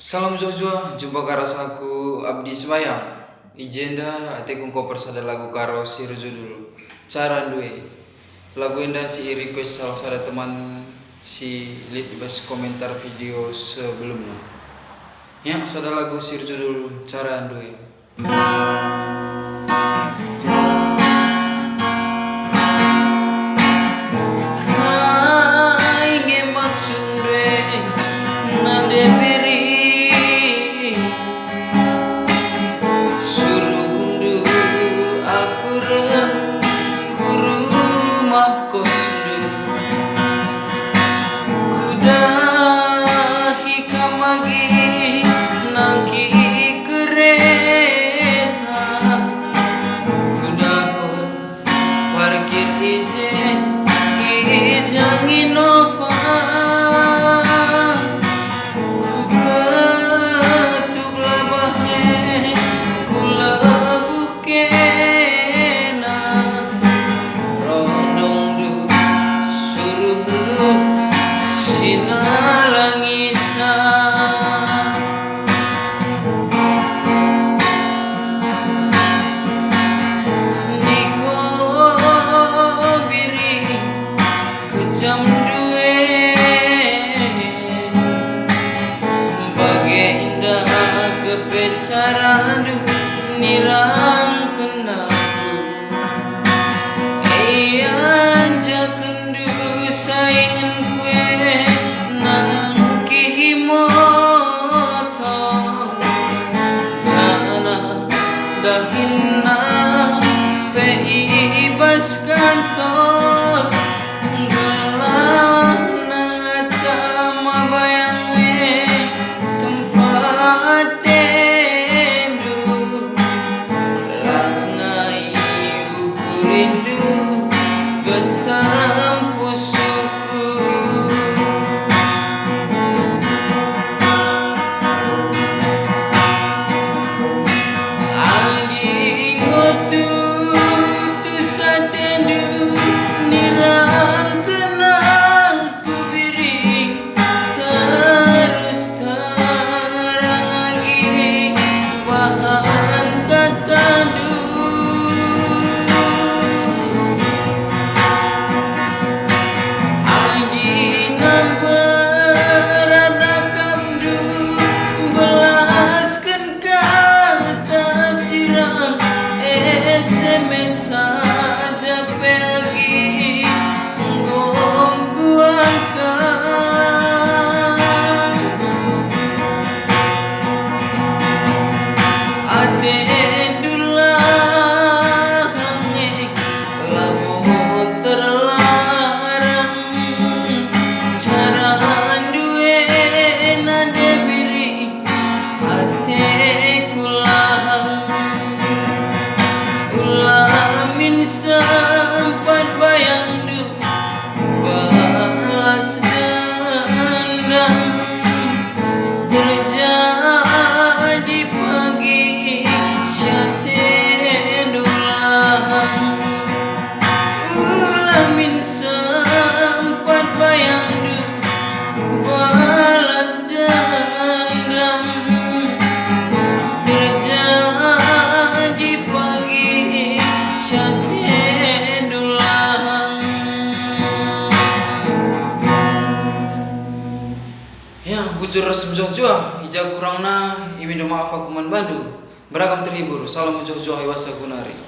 Salam Jojo, jumpa karas aku Abdi Semayang. Ijenda ate kungko persada lagu karo si judul Cara Ndue. Lagu enda si request salah satu teman si lihat di bas komentar video sebelumnya. Yang sada lagu si judul Cara Ndue. Cara nirang kenaku anja kendu saingan kue nang kihimoto jana dahina pei bas kantor gelah nang aca mabayang tempat rindu getam pusuku adi ngotu tu satendu nirang kenal ku biri terus terang lagi bahan katandu SMS saja pergi ngom kuangkan ate dulah hangek lamu terlarang cara duwe nade biri ate kulang ulamin sempat bayang du balas dendam terjadi pagi syate dulang ulamin sempat bayang du balas dendam terjadi pagi syate dulang. Ya, bujur resem Jojo, ija kurangna imi maaf aku man bandu. Beragam terhibur. Salam Jojo Iwasa Gunari.